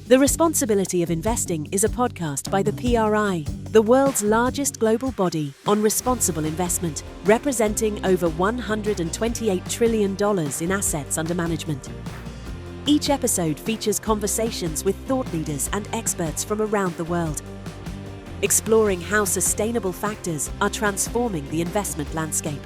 The Responsibility of Investing is a podcast by the PRI, the world's largest global body on responsible investment, representing over $128 trillion in assets under management. Each episode features conversations with thought leaders and experts from around the world, exploring how sustainable factors are transforming the investment landscape.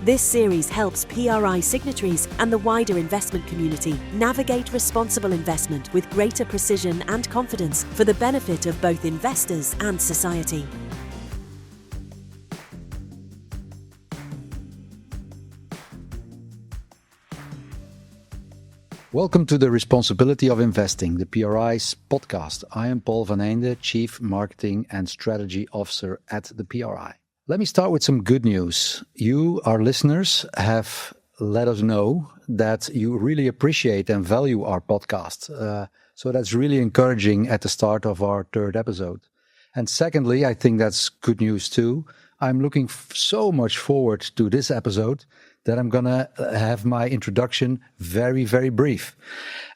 This series helps PRI signatories and the wider investment community navigate responsible investment with greater precision and confidence for the benefit of both investors and society. Welcome to the Responsibility of Investing, the PRI's podcast. I am Paul van Eynde, Chief Marketing and Strategy Officer at the PRI. Let me start with some good news. You, our listeners, have let us know that you really appreciate and value our podcast. So that's really encouraging at the start of our third episode. And secondly, I think that's good news too. I'm looking so much forward to this episode that I'm going to have my introduction very, very brief.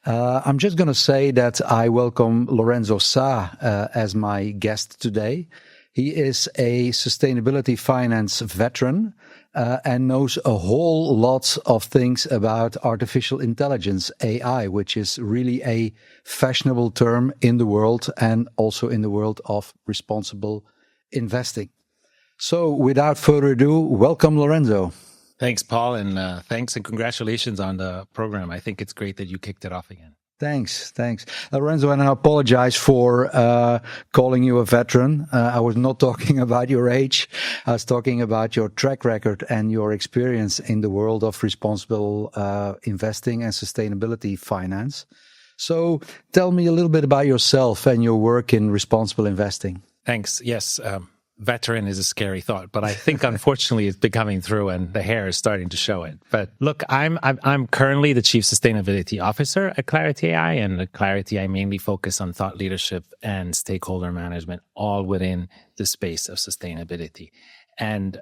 I'm just going to say that I welcome Lorenzo Saa as my guest today. He is a sustainability finance veteran and knows a whole lot of things about artificial intelligence, AI, which is really a fashionable term in the world and also in the world of responsible investing. So without further ado, welcome, Lorenzo. Thanks, Paul, and thanks and congratulations on the program. I think it's great that you kicked it off again. Thanks. Lorenzo, and I apologize for calling you a veteran. I was not talking about your age. I was talking about your track record and your experience in the world of responsible investing and sustainability finance. So tell me a little bit about yourself and your work in responsible investing. Thanks. Yes. Veteran is a scary thought, but I think unfortunately it's becoming true and the hair is starting to show it. But look, I'm currently the Chief Sustainability Officer at Clarity AI, and at Clarity I mainly focus on thought leadership and stakeholder management, all within the space of sustainability. And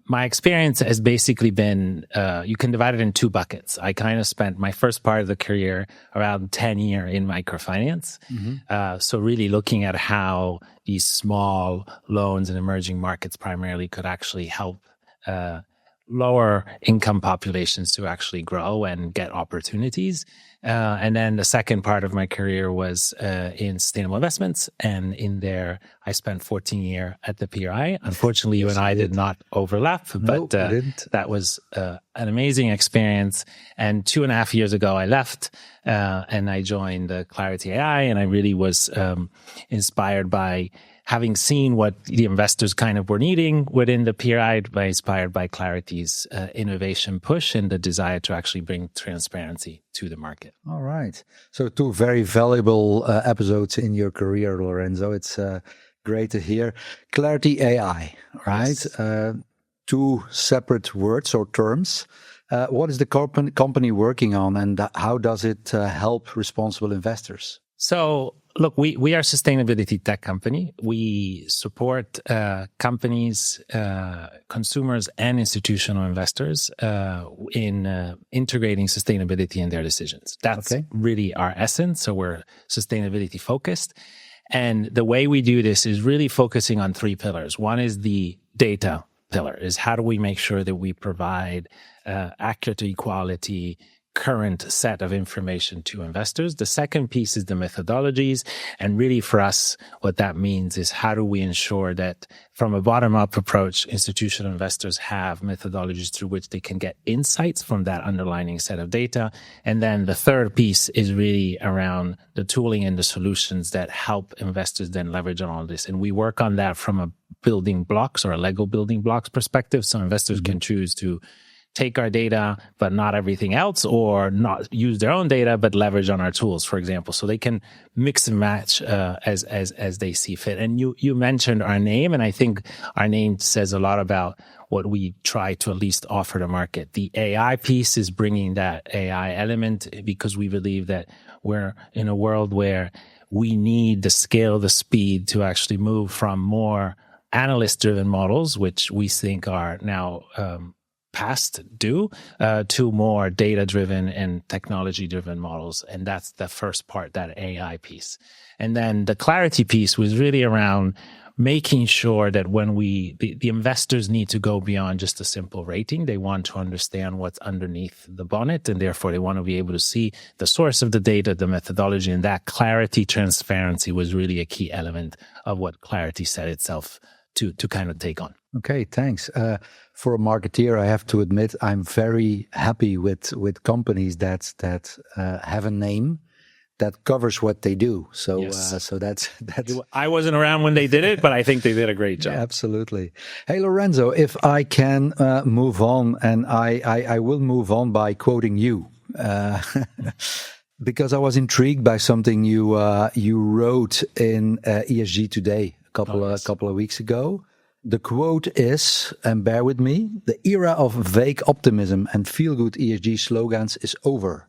my experience has basically been, you can divide it in two buckets. I kind of spent my first part of the career around 10 years in microfinance. So really looking at how these small loans in emerging markets primarily could actually help lower income populations to actually grow and get opportunities. And then the second part of my career was in sustainable investments. And in there, I spent 14 years at the PRI. Unfortunately, you and I did not overlap, but that was an amazing experience. And 2.5 years ago, I left and I joined Clarity AI. And I really was inspired by having seen what the investors kind of were needing within the PRI, inspired by Clarity's innovation push and the desire to actually bring transparency to the market. All right. So 2 very valuable episodes in your career, Lorenzo. It's great to hear. Clarity AI, right? Yes. 2 separate words or terms. What is the company working on, and how does it help responsible investors? So, look, we are a sustainability tech company. We support companies, consumers, and institutional investors in integrating sustainability in their decisions. That's really our essence. So we're sustainability focused. And the way we do this is really focusing on 3 pillars. One is the data pillar, is how do we make sure that we provide accurate equality, current set of information to investors. The second piece is the methodologies. And really for us, what that means is how do we ensure that from a bottom-up approach, institutional investors have methodologies through which they can get insights from that underlying set of data. And then the third piece is really around the tooling and the solutions that help investors then leverage on all this. And we work on that from a building blocks or a Lego building blocks perspective. So investors can choose to take our data, but not everything else, or not use their own data, but leverage on our tools, for example. So they can mix and match as they see fit. And you mentioned our name, and I think our name says a lot about what we try to at least offer the market. The AI piece is bringing that AI element because we believe that we're in a world where we need the scale, the speed to actually move from more analyst-driven models, which we think are now past do, to more data-driven and technology-driven models. And that's the first part, that AI piece. And then the clarity piece was really around making sure that when the investors need to go beyond just a simple rating. They want to understand what's underneath the bonnet, and therefore they want to be able to see the source of the data, the methodology, and that clarity, transparency was really a key element of what Clarity set itself to kind of take on. Okay, thanks. For a marketeer, I have to admit I'm very happy with companies that have a name that covers what they do. So, Yes. so that's. I wasn't around when they did it, but I think they did a great job. Yeah, absolutely. Hey, Lorenzo, if I can move on, and I will move on by quoting you, because I was intrigued by something you wrote in ESG Today a couple of weeks ago. The quote is, and bear with me, "The era of vague optimism and feel-good ESG slogans is over.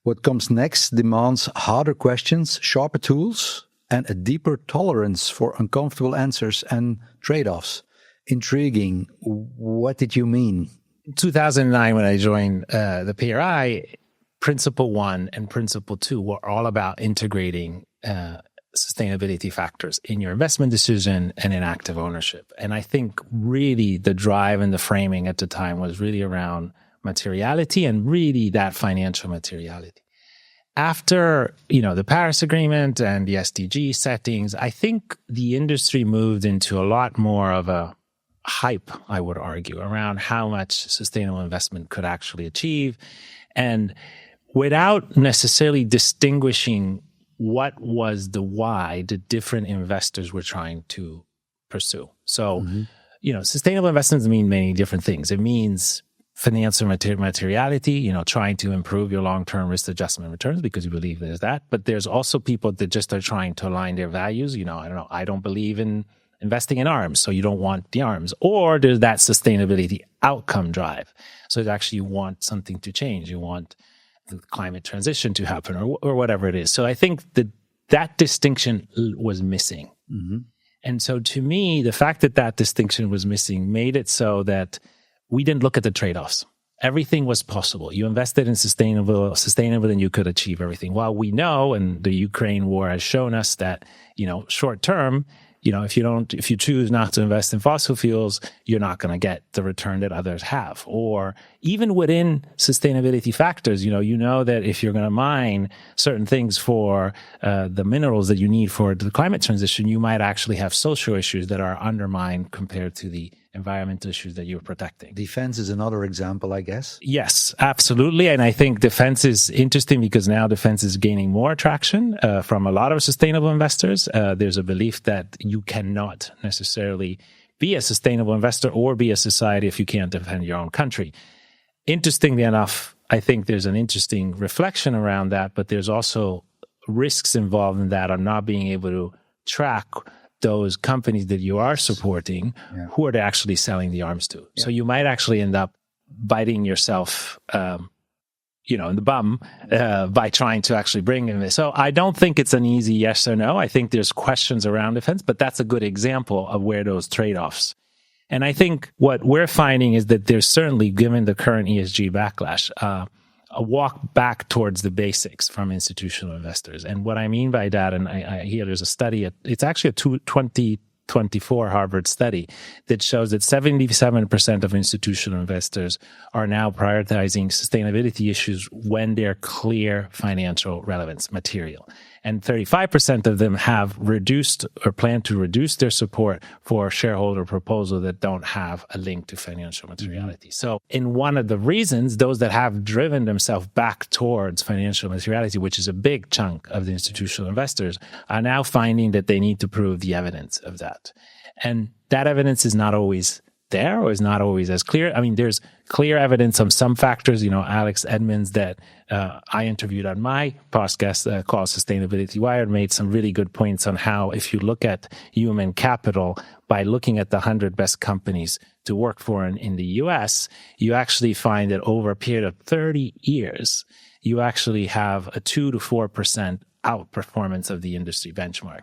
What comes next demands harder questions, sharper tools, and a deeper tolerance for uncomfortable answers and trade-offs." Intriguing. What did you mean? 2009, when I joined the PRI, Principle 1 and Principle 2 were all about integrating sustainability factors in your investment decision and in active ownership. And I think really the drive and the framing at the time was really around materiality and really that financial materiality. After, the Paris Agreement and the SDG settings, I think the industry moved into a lot more of a hype, I would argue, around how much sustainable investment could actually achieve. And without necessarily distinguishing what was the why the different investors were trying to pursue. So, sustainable investments mean many different things. It means financial materiality, trying to improve your long-term risk adjustment returns because you believe there's that. But there's also people that just are trying to align their values. I don't believe in investing in arms, so you don't want the arms. Or there's that sustainability outcome drive. So you actually want something to change. You want the climate transition to happen or whatever it is. So I think that distinction was missing. Mm-hmm. And so to me, the fact that distinction was missing made it so that we didn't look at the trade-offs. Everything was possible. You invested in sustainable, and you could achieve everything. While we know, and the Ukraine war has shown us that, short term, if you choose not to invest in fossil fuels, you're not going to get the return that others have. Or even within sustainability factors, you know that if you're going to mine certain things for the minerals that you need for the climate transition, you might actually have social issues that are undermined compared to the environmental issues that you're protecting. Defense is another example, I guess. Yes, absolutely. And I think defense is interesting because now defense is gaining more traction from a lot of sustainable investors. There's a belief that you cannot necessarily be a sustainable investor or be a society if you can't defend your own country. Interestingly enough, I think there's an interesting reflection around that, but there's also risks involved in that of not being able to track those companies that you are supporting, who are they actually selling the arms to? Yeah. So you might actually end up biting yourself, in the bum by trying to actually bring in this. So I don't think it's an easy yes or no. I think there's questions around defense, but that's a good example of where those trade-offs. And I think what we're finding is that there's certainly, given the current ESG backlash, a walk back towards the basics from institutional investors. And what I mean by that, and I hear there's a study, it's actually a 2024 Harvard study that shows that 77% of institutional investors are now prioritizing sustainability issues when they're clear financial relevance material. And 35% of them have reduced or plan to reduce their support for shareholder proposals that don't have a link to financial materiality. So in one of the reasons, those that have driven themselves back towards financial materiality, which is a big chunk of the institutional investors, are now finding that they need to prove the evidence of that. And that evidence is not always there or is not always as clear. I mean, there's clear evidence on some factors. Alex Edmonds that I interviewed on my podcast called Sustainability Wired made some really good points on how if you look at human capital by looking at the 100 best companies to work for in the US, you actually find that over a period of 30 years, you actually have a 2 to 4% outperformance of the industry benchmark.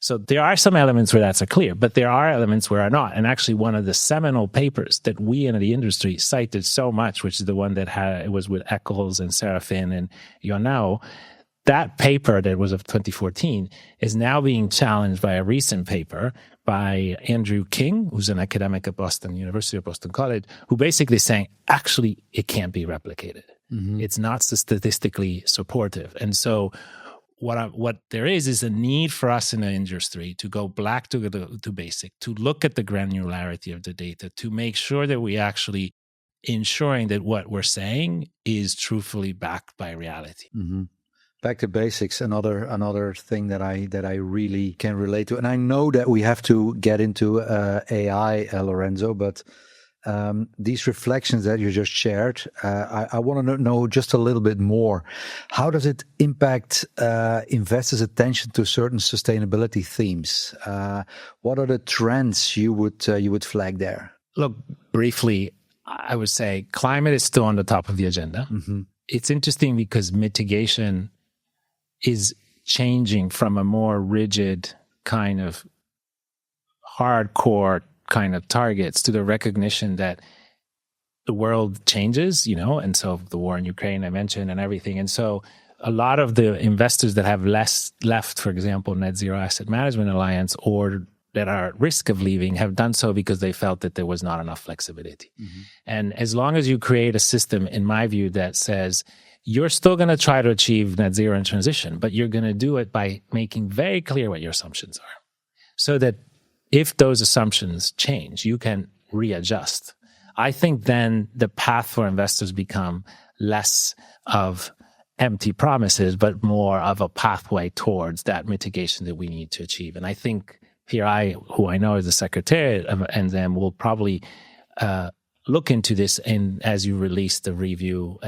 So there are some elements where that's clear, but there are elements where are not. And actually, one of the seminal papers that we in the industry cited so much, which is the one that it was with Eccles and Serafin and Yonao, that paper that was of 2014 is now being challenged by a recent paper by Andrew King, who's an academic at Boston University of Boston College, who basically is saying, actually, it can't be replicated. Mm-hmm. It's not statistically supportive. And so what there is a need for us in the industry to go back to basic, to look at the granularity of the data, to make sure that we actually ensuring that what we're saying is truthfully backed by reality. Mm-hmm. Back to basics, another thing that I really can relate to. And I know that we have to get into AI, Lorenzo, but these reflections that you just shared, I want to know just a little bit more. How does it impact investors' attention to certain sustainability themes? What are the trends you would flag there? Look, briefly, I would say climate is still on the top of the agenda. Mm-hmm. It's interesting because mitigation is changing from a more rigid kind of hardcore kind of targets to the recognition that the world changes, and so the war in Ukraine I mentioned and everything. And so a lot of the investors that have less left, for example, Net Zero Asset Management Alliance, or that are at risk of leaving, have done so because they felt that there was not enough flexibility. Mm-hmm. And as long as you create a system, in my view, that says you're still going to try to achieve net zero in transition, but you're going to do it by making very clear what your assumptions are, so that if those assumptions change, you can readjust. I think then the path for investors become less of empty promises, but more of a pathway towards that mitigation that we need to achieve. And I think PRI, who I know is the secretary of NZM, will probably look into this as you release the review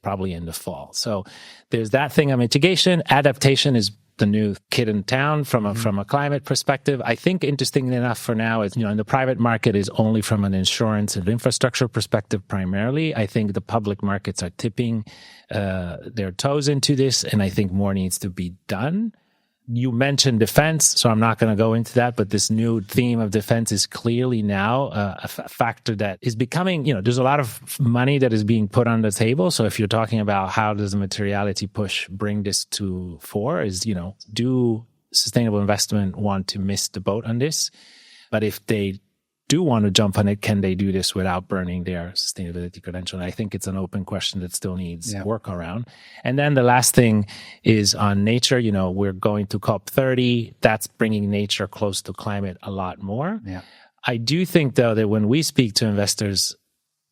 probably in the fall. So there's that thing of mitigation. Adaptation is the new kid in town from a climate perspective. I think interestingly enough for now is, in the private market is only from an insurance and infrastructure perspective primarily. I think the public markets are tipping their toes into this, and I think more needs to be done. You mentioned defense, so I'm not going to go into that, but this new theme of defense is clearly now a factor that is becoming, there's a lot of money that is being put on the table. So if you're talking about how does the materiality push bring this to fore, do sustainable investment want to miss the boat on this? But if they do want to jump on it, can they do this without burning their sustainability credential? And I think it's an open question that still needs work around. And then the last thing is on nature. We're going to COP30. That's bringing nature close to climate a lot more. Yeah. I do think, though, that when we speak to investors,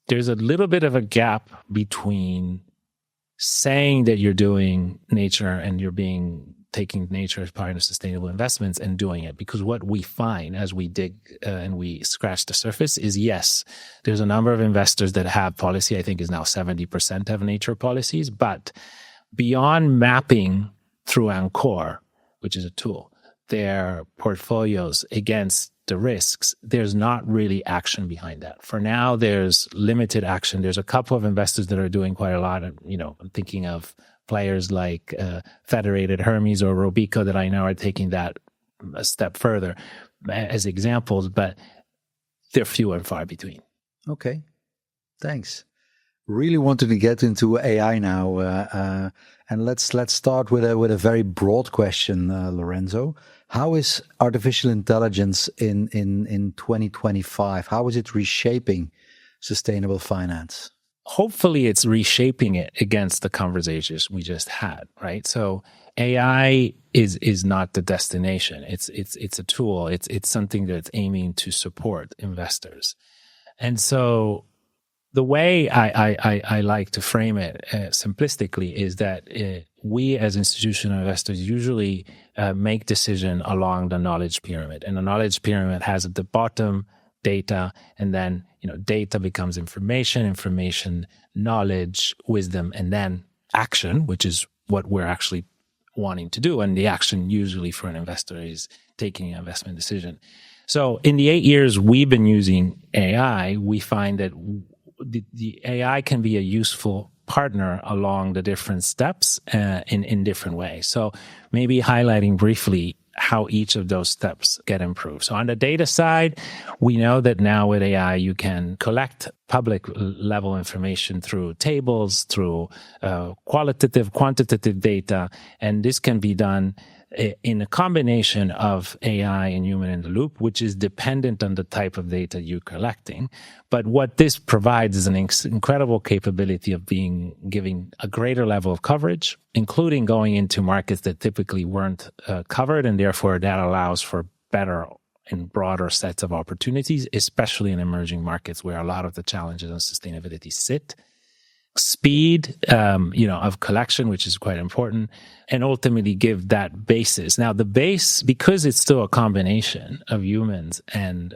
there's a little bit of a gap between saying that you're doing nature and you're taking nature as part of sustainable investments and doing it. Because what we find as we dig and we scratch the surface is, yes, there's a number of investors that have policy. I think is now 70% have nature policies. But beyond mapping through Encore, which is a tool, their portfolios against the risks, there's not really action behind that. For now, there's limited action. There's a couple of investors that are doing quite a lot. I'm thinking of players like Federated Hermes or Robeco that I know are taking that a step further as examples, but they're few and far between. Okay, thanks. Really wanted to get into AI now, and let's start with a very broad question, Lorenzo. How is artificial intelligence in 2025? How is it reshaping sustainable finance? Hopefully it's reshaping it against the conversations we just had, right? So AI is not the destination. It's a tool. It's something that's aiming to support investors. And so the way I like to frame it simplistically is that we as institutional investors usually make decision along the knowledge pyramid. And the knowledge pyramid has at the bottom data, and then data becomes information, knowledge, wisdom, and then action, which is what we're actually wanting to do. And the action usually for an investor is taking an investment decision. So in the 8 years we've been using AI, we find that the AI can be a useful partner along the different steps in different ways. So maybe highlighting briefly how each of those steps get improved. So on the data side, we know that now with AI, you can collect public level information through tables, through qualitative, quantitative data, and this can be done in a combination of AI and human in the loop, which is dependent on the type of data you're collecting. But what this provides is an incredible capability of giving a greater level of coverage, including going into markets that typically weren't covered, and therefore that allows for better and broader sets of opportunities, especially in emerging markets where a lot of the challenges on sustainability sit. Speed, of collection, which is quite important, and ultimately give that basis. Now, the base, because it's still a combination of humans and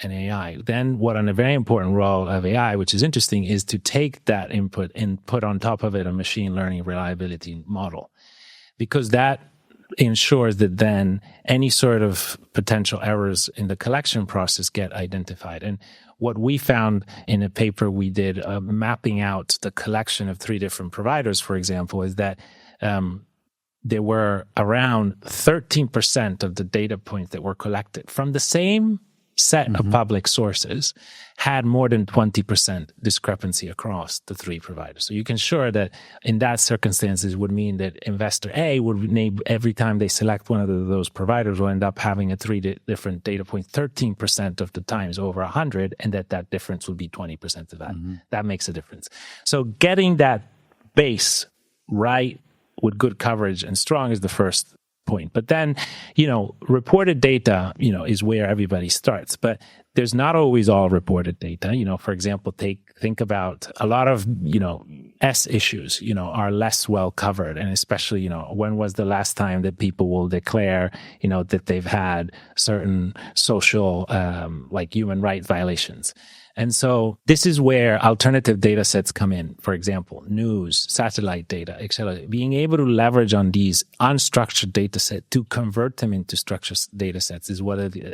AI, then what a very important role of AI, which is interesting, is to take that input and put on top of it a machine learning reliability model, because that ensures that then any sort of potential errors in the collection process get identified. And what we found in a paper we did mapping out the collection of 3 different providers, for example, is that there were around 13% of the data points that were collected from the same set of public sources had more than 20% discrepancy across the 3 providers. So you can ensure that in that circumstances would mean that investor A would name every time they select one of those providers will end up having a 3 different data points 13% of the times over 100, and that difference would be 20% of that. That makes a difference. So getting that base right with good coverage and strong is the first point. But then, reported data, is where everybody starts. But there's not always all reported data. For example, think about a lot of, S issues, are less well covered. And especially, when was the last time that people will declare, that they've had certain social, like human rights violations. And so this is where alternative data sets come in. For example, news, satellite data, etc. Being able to leverage on these unstructured data sets to convert them into structured data sets is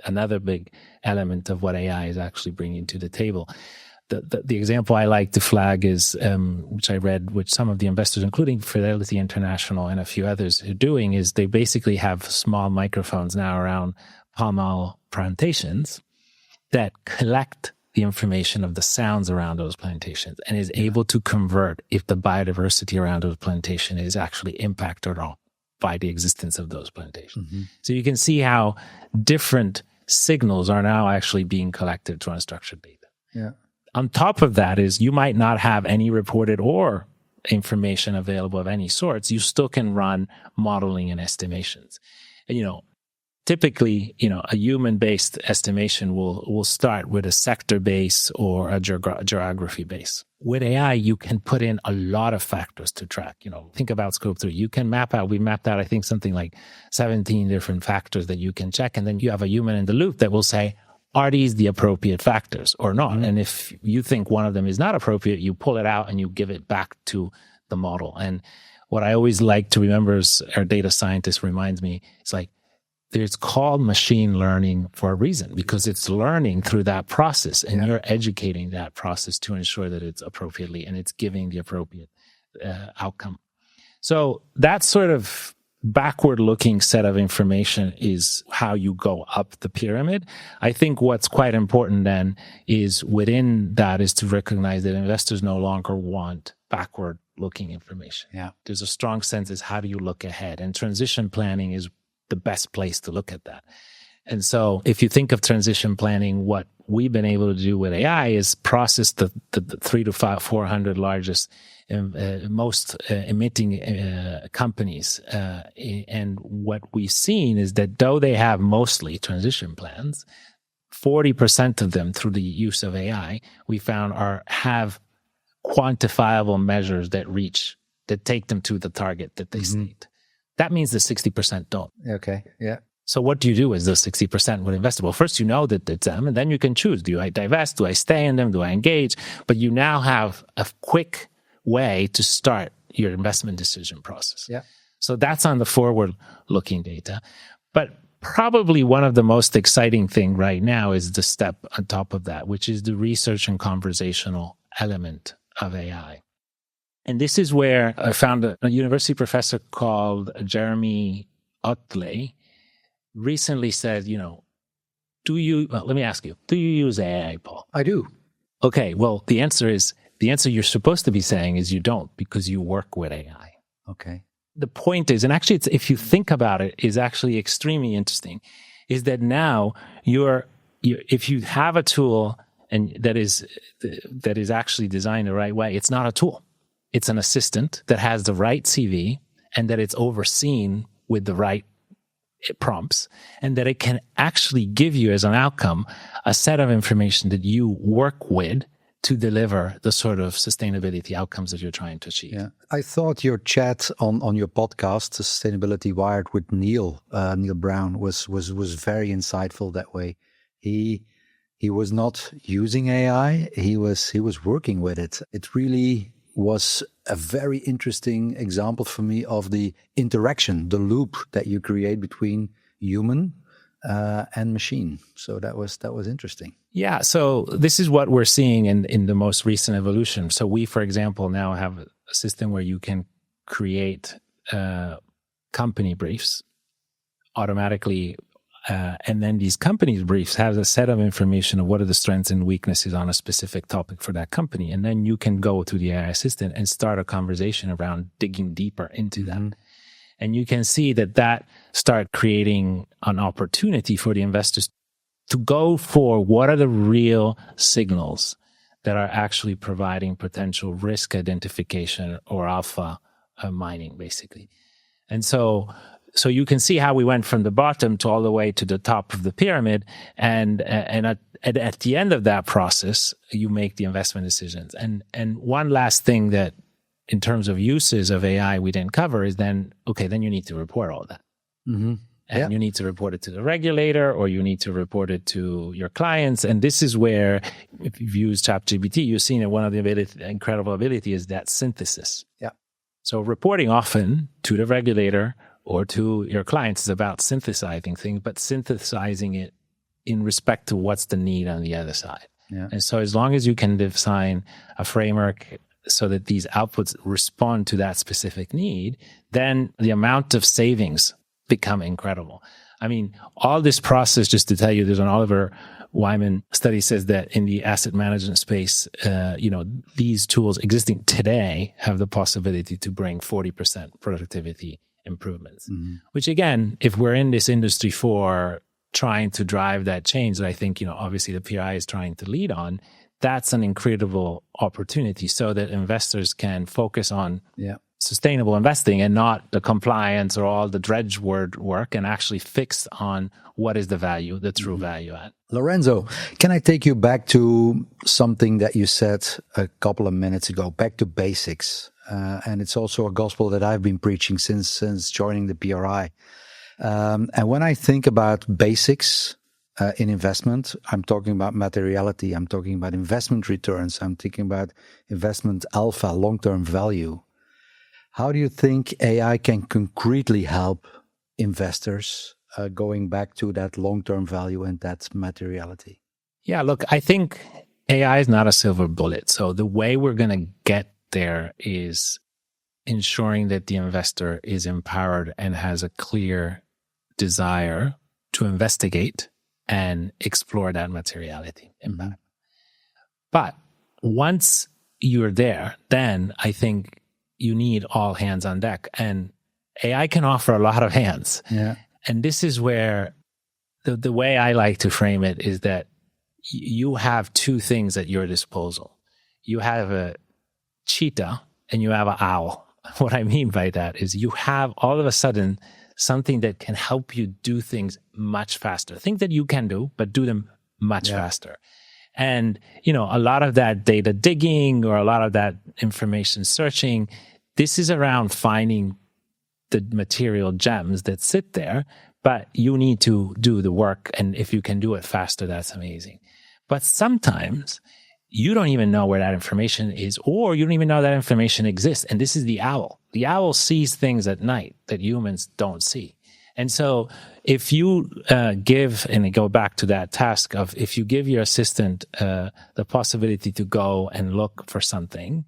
another big element of what AI is actually bringing to the table. The example I like to flag is, which I read, which some of the investors, including Fidelity International and a few others, are doing, is they basically have small microphones now around palm oil plantations that collect the information of the sounds around those plantations and is able to convert if the biodiversity around those plantations is actually impacted or not by the existence of those plantations. So you can see how different signals are now actually being collected through unstructured data. Yeah. On top of that is you might not have any reported or information available of any sorts. You still can run modeling and estimations. And, typically, a human-based estimation will start with a sector base or a geography base. With AI, you can put in a lot of factors to track. Think about Scope 3. You can we mapped out, I think, something like 17 different factors that you can check. And then you have a human in the loop that will say, are these the appropriate factors or not? And if you think one of them is not appropriate, you pull it out and you give it back to the model. And what I always like to remember as our data scientist reminds me, it's like, it's called machine learning for a reason, because it's learning through that process and you're educating that process to ensure that it's appropriately and it's giving the appropriate outcome. So that sort of backward looking set of information is how you go up the pyramid. I think what's quite important then is within that is to recognize that investors no longer want backward looking information. Yeah. There's a strong sense is how do you look ahead, and transition planning is the best place to look at that. And so if you think of transition planning, what we've been able to do with AI is process the 300 to 400 largest, most emitting companies. And what we've seen is that though they have mostly transition plans, 40% of them through the use of AI, we found have quantifiable measures that take them to the target that they state. That means the 60% don't. Okay. Yeah. So what do you do with those 60% with investable? First, you know that it's them, and then you can choose. Do I divest? Do I stay in them? Do I engage? But you now have a quick way to start your investment decision process. Yeah. So that's on the forward-looking data. But probably one of the most exciting thing right now is the step on top of that, which is the research and conversational element of AI. And this is where I found a university professor called Jeremy Otley, recently said, let me ask you, do you use AI, Paul? I do. Okay, well, the answer you're supposed to be saying is you don't, because you work with AI. Okay. The point is, and actually if you think about it, is actually extremely interesting, is that now if you have a tool and that is actually designed the right way, it's not a tool. It's an assistant that has the right CV and that it's overseen with the right prompts, and that it can actually give you as an outcome a set of information that you work with to deliver the sort of sustainability outcomes that you're trying to achieve. Yeah, I thought your chat on your podcast, Sustainability Wired, with Neil Brown was very insightful that way. He was not using AI; he was working with it. It really was a very interesting example for me of the interaction, the loop that you create between human and machine. So that was interesting. Yeah, so this is what we're seeing in the most recent evolution. So we, for example, now have a system where you can create company briefs automatically, and then these company briefs have a set of information of what are the strengths and weaknesses on a specific topic for that company. And then you can go to the AI assistant and start a conversation around digging deeper into that. And you can see that start creating an opportunity for the investors to go for what are the real signals that are actually providing potential risk identification or alpha mining, basically. And so you can see how we went from the bottom to all the way to the top of the pyramid, and at the end of that process, you make the investment decisions. And one last thing that, in terms of uses of AI, we didn't cover is then you need to report all that. Mm-hmm. And you need to report it to the regulator, or you need to report it to your clients. And this is where, if you've used ChatGPT, you've seen that one of the incredible ability is that synthesis. Yeah. So reporting often to the regulator or to your clients is about synthesizing things, but synthesizing it in respect to what's the need on the other side. Yeah. And so as long as you can design a framework so that these outputs respond to that specific need, then the amount of savings become incredible. I mean, all this process, just to tell you, there's an Oliver Wyman study says that in the asset management space, these tools existing today have the possibility to bring 40% productivity improvements, which again, if we're in this industry for trying to drive that change that I think, obviously the PRI is trying to lead on, that's an incredible opportunity so that investors can focus on sustainable investing and not the compliance or all the dredge work, and actually fixed on what is the value, the true value add. Lorenzo, can I take you back to something that you said a couple of minutes ago, back to basics? And it's also a gospel that I've been preaching since joining the PRI. And when I think about basics in investment, I'm talking about materiality, I'm talking about investment returns, I'm thinking about investment alpha, long-term value. How do you think AI can concretely help investors going back to that long-term value and that materiality? Yeah, look, I think AI is not a silver bullet. So the way we're going to get there is ensuring that the investor is empowered and has a clear desire to investigate and explore that materiality impact. But once you're there, then I think you need all hands on deck, and AI can offer a lot of hands. Yeah. And this is where the way I like to frame it is that you have two things at your disposal. You have a cheetah and you have an owl. What I mean by that is you have all of a sudden something that can help you do things much faster. Things that you can do, but do them much faster. And, a lot of that data digging or a lot of that information searching, this is around finding the material gems that sit there, but you need to do the work. And if you can do it faster, that's amazing. But sometimes you don't even know where that information is, or you don't even know that information exists. And this is the owl. The owl sees things at night that humans don't see. And so if you give, and I go back to that task of, if you give your assistant the possibility to go and look for something,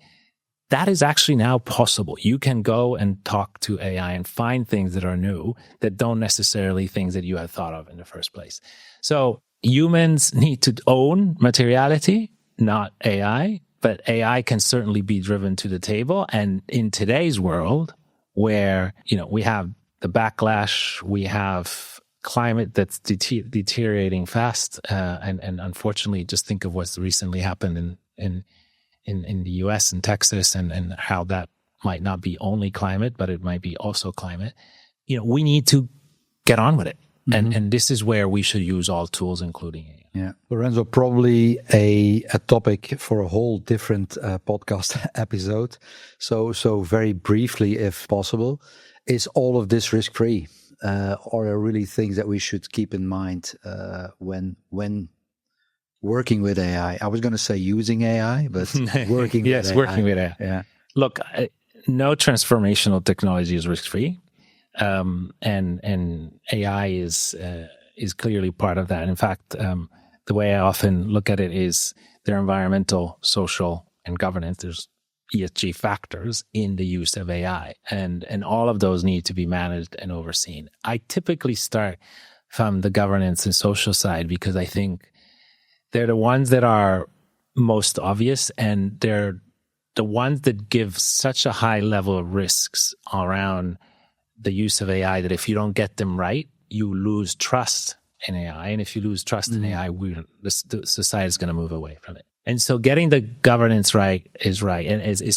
that is actually now possible. You can go and talk to AI and find things that are new that don't necessarily things that you had thought of in the first place. So humans need to own materiality, not AI, but AI can certainly be driven to the table. And in today's world where, we have the backlash, we have climate that's deteriorating fast. And unfortunately, just think of what's recently happened in the US and Texas and how that might not be only climate, but it might be also climate. We need to get on with it. Mm-hmm. And this is where we should use all tools, including AI. Yeah. Lorenzo, probably a topic for a whole different podcast episode. So very briefly, if possible, is all of this risk-free? Are there really things that we should keep in mind when working with AI? I was going to say using AI, but working yes, with AI. Working with AI. Yeah. Look, no transformational technology is risk-free, and AI is clearly part of that. In fact, the way I often look at it is there are environmental, social, and governance. There's ESG factors in the use of AI, and all of those need to be managed and overseen. I typically start from the governance and social side because I think they're the ones that are most obvious, and they're the ones that give such a high level of risks around the use of AI that if you don't get them right, you lose trust in AI. And if you lose trust in AI, the society is going to move away from it. And so getting the governance right is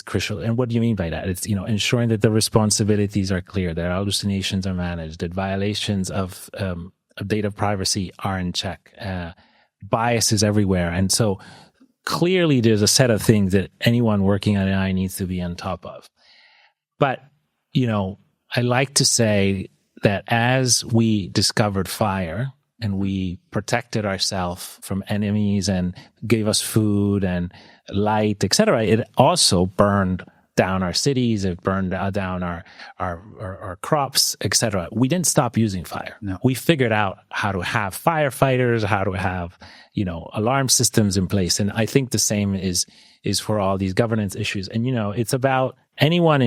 crucial. And what do you mean by that? It's, ensuring that the responsibilities are clear, that hallucinations are managed, that violations of data privacy are in check, bias is everywhere. And so clearly there's a set of things that anyone working on AI needs to be on top of. But, I like to say that as we discovered fire and we protected ourselves from enemies and gave us food and light, etc., it also burned down our cities, it burned down our crops, etc. We didn't stop using fire. No. We figured out how to have firefighters, how to have, alarm systems in place. And I think the same is for all these governance issues. And, it's about anyone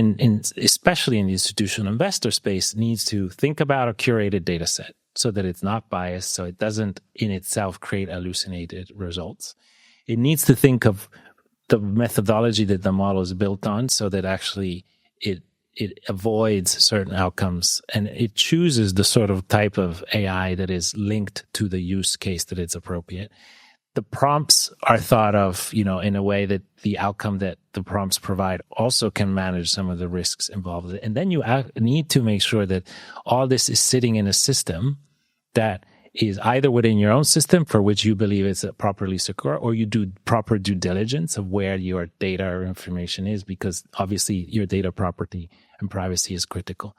especially in the institutional investor space needs to think about a curated data set so that it's not biased, so it doesn't in itself create hallucinated results. It needs to think of the methodology that the model is built on so that actually it avoids certain outcomes and it chooses the sort of type of AI that is linked to the use case that it's appropriate. The prompts are thought of, in a way that the outcome that the prompts provide also can manage some of the risks involved with it. And then you need to make sure that all this is sitting in a system that is either within your own system for which you believe it's properly secure, or you do proper due diligence of where your data or information is, because obviously your data property and privacy is critical.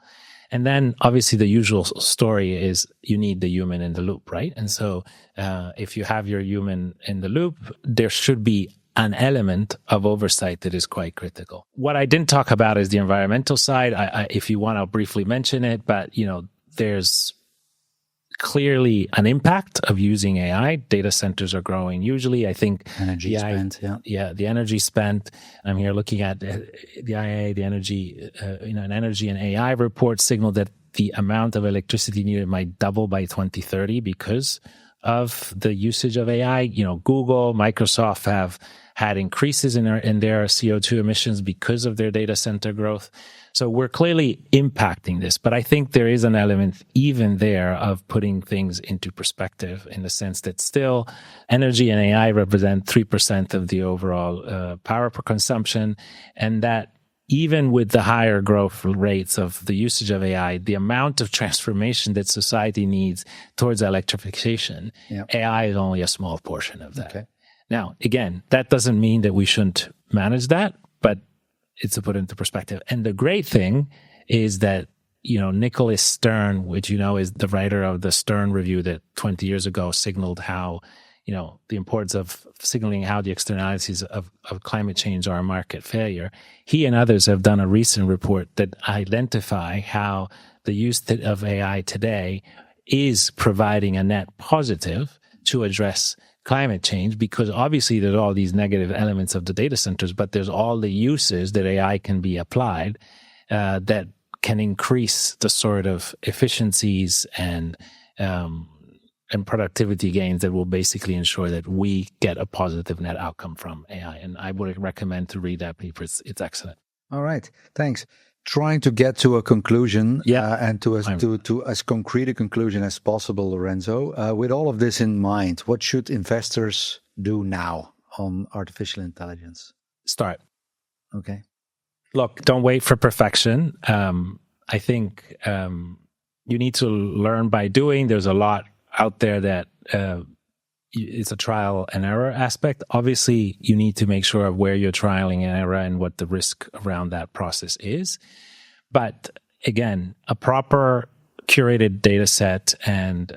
And then obviously the usual story is you need the human in the loop, right? And so if you have your human in the loop, there should be an element of oversight that is quite critical. What I didn't talk about is the environmental side. If you want, I'll briefly mention it, but there's clearly an impact of using AI. Data centers are growing. Usually, I think energy spent. Yeah, the energy spent. I'm here looking at the IEA, the energy, an energy and AI report signal that the amount of electricity needed might double by 2030 because of the usage of AI. Google, Microsoft have had increases in their CO2 emissions because of their data center growth. So we're clearly impacting this, but I think there is an element even there of putting things into perspective in the sense that still energy and AI represent 3% of the overall power per consumption, and that even with the higher growth rates of the usage of AI, the amount of transformation that society needs towards electrification, AI is only a small portion of that. Okay. Now, again, that doesn't mean that we shouldn't manage that, but it's to put into perspective. And the great thing is that, Nicholas Stern, which is the writer of the Stern Review that 20 years ago signaled how, the importance of signaling how the externalities of climate change are a market failure. He and others have done a recent report that identify how the use of AI today is providing a net positive to address climate change, because obviously there's all these negative elements of the data centers, but there's all the uses that AI can be applied that can increase the sort of efficiencies and productivity gains that will basically ensure that we get a positive net outcome from AI. And I would recommend to read that paper. It's excellent. All right, thanks. Trying to get to a conclusion and to as concrete a conclusion as possible, Lorenzo. With all of this in mind, what should investors do now on artificial intelligence? Start. Okay. Look, don't wait for perfection. I think you need to learn by doing. There's a lot out there that it's a trial and error aspect. Obviously, you need to make sure of where you're trialing and error and what the risk around that process is. But again, a proper curated data set and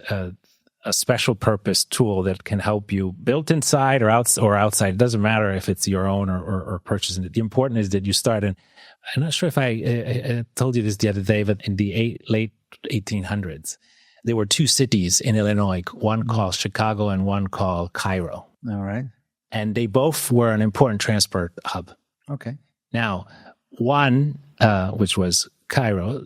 a special purpose tool that can help you built inside or outside. It doesn't matter if it's your own or purchasing it. The important is that you start. And I'm not sure if I told you this the other day, but in the late 1800s, there were two cities in Illinois, one called Chicago and one called Cairo. All right. And they both were an important transport hub. Okay. Now, one, which was Cairo,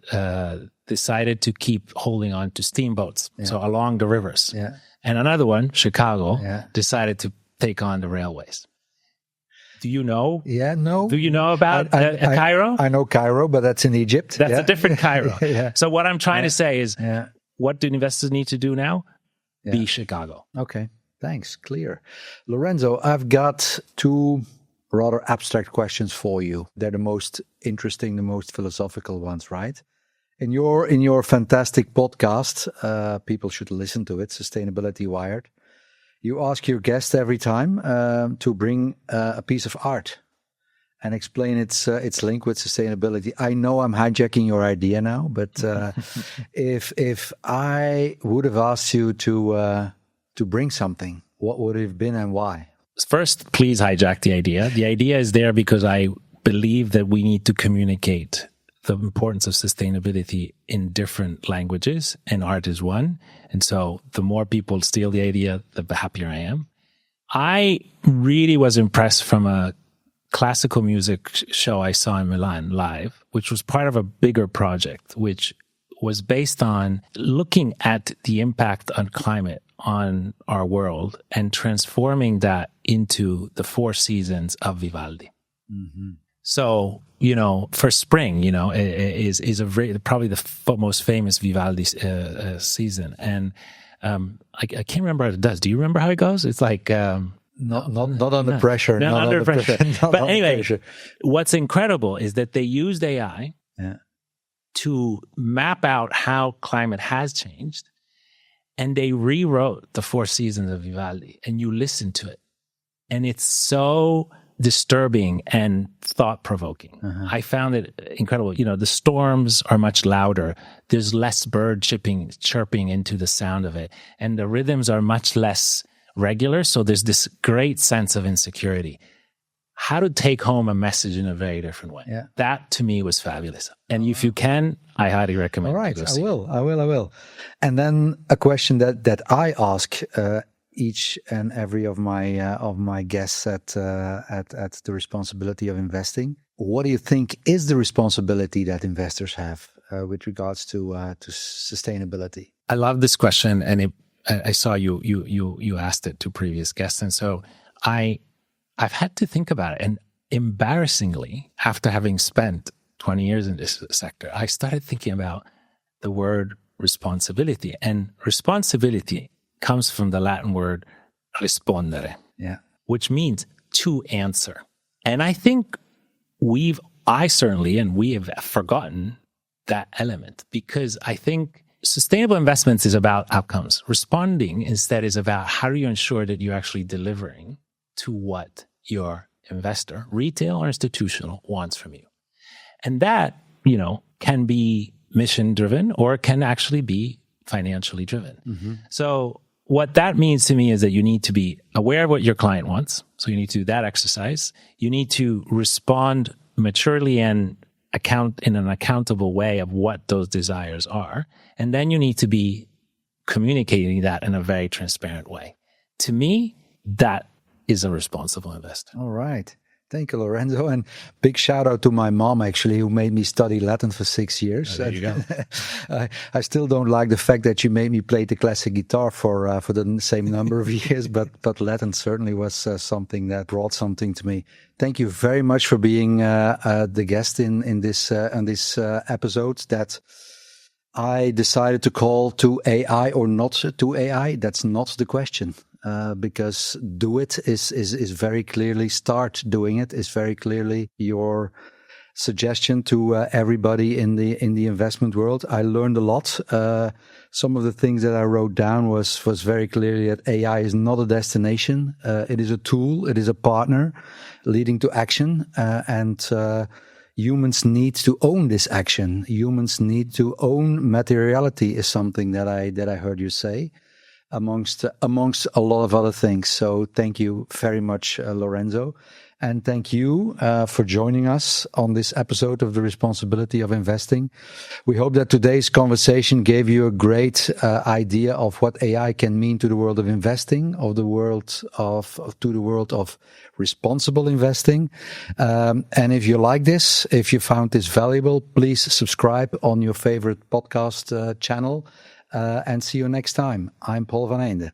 decided to keep holding on to steamboats, so along the rivers. Yeah. And another one, Chicago, decided to take on the railways. Do you know? Yeah, no. Do you know about Cairo? I know Cairo, but that's in Egypt. That's a different Cairo. So what I'm trying to say is, what do investors need to do now? Be Chicago. Okay, thanks. Clear. Lorenzo, I've got two rather abstract questions for you. They're the most interesting, the most philosophical ones, right? In your fantastic podcast, people should listen to it, Sustainability Wired. You ask your guest every time to bring a piece of art and explain its link with sustainability. I know I'm hijacking your idea now, but if I would have asked you to bring something, what would it have been and why? First, please hijack the idea. The idea is there because I believe that we need to communicate the importance of sustainability in different languages, and art is one. And so the more people steal the idea, the happier I am. I really was impressed from a classical music show I saw in Milan live, which was part of a bigger project, which was based on looking at the impact on climate on our world and transforming that into the four seasons of Vivaldi. Mm-hmm. So, for spring, is probably the most famous Vivaldi season. And I can't remember how it does. Do you remember how it goes? It's like... Not under pressure. Not under pressure. But anyway, pressure. What's incredible is that they used AI to map out how climate has changed, and they rewrote the four seasons of Vivaldi, and you listen to it. And it's so disturbing and thought-provoking. I found it incredible. The storms are much louder. There's less bird chirping into the sound of it. And the rhythms are much less regular. So there's this great sense of insecurity. How to take home a message in a very different way. Yeah. That to me was fabulous. And if you can, I highly recommend. All right, I will. And then a question that I ask each and every of my guests at the responsibility of investing. What do you think is the responsibility that investors have with regards to sustainability? I love this question, and I saw you asked it to previous guests, and so I've had to think about it. And embarrassingly, after having spent 20 years in this sector, I started thinking about the word responsibility. And responsibility comes from the Latin word rispondere, which means to answer. And I think we have forgotten that element, because I think sustainable investments is about outcomes. Responding instead is about how do you ensure that you're actually delivering to what your investor, retail or institutional, wants from you. And that, can be mission driven or can actually be financially driven. Mm-hmm. So what that means to me is that you need to be aware of what your client wants. So you need to do that exercise. You need to respond maturely and in an accountable way of what those desires are. And then you need to be communicating that in a very transparent way. To me, that is a responsible investor. All right. Thank you, Lorenzo. And big shout out to my mom, actually, who made me study Latin for 6 years. There you go. I still don't like the fact that you made me play the classic guitar for the same number of years, but Latin certainly was something that brought something to me. Thank you very much for being the guest in this episode that I decided to call To AI or Not to AI. That's not the question. Because do it is very clearly, start doing it is very clearly your suggestion to everybody in the investment world. I learned a lot. Some of the things that I wrote down was very clearly that AI is not a destination. It is a tool. It is a partner leading to action. And humans need to own this action. Humans need to own materiality is something that I heard you say. Amongst a lot of other things. So thank you very much, Lorenzo. And thank you for joining us on this episode of The Responsibility of Investing. We hope that today's conversation gave you a great idea of what AI can mean to the world of investing, to the world of responsible investing. And if you like this, if you found this valuable, please subscribe on your favorite podcast channel. And see you next time. I'm Paul van Eynde.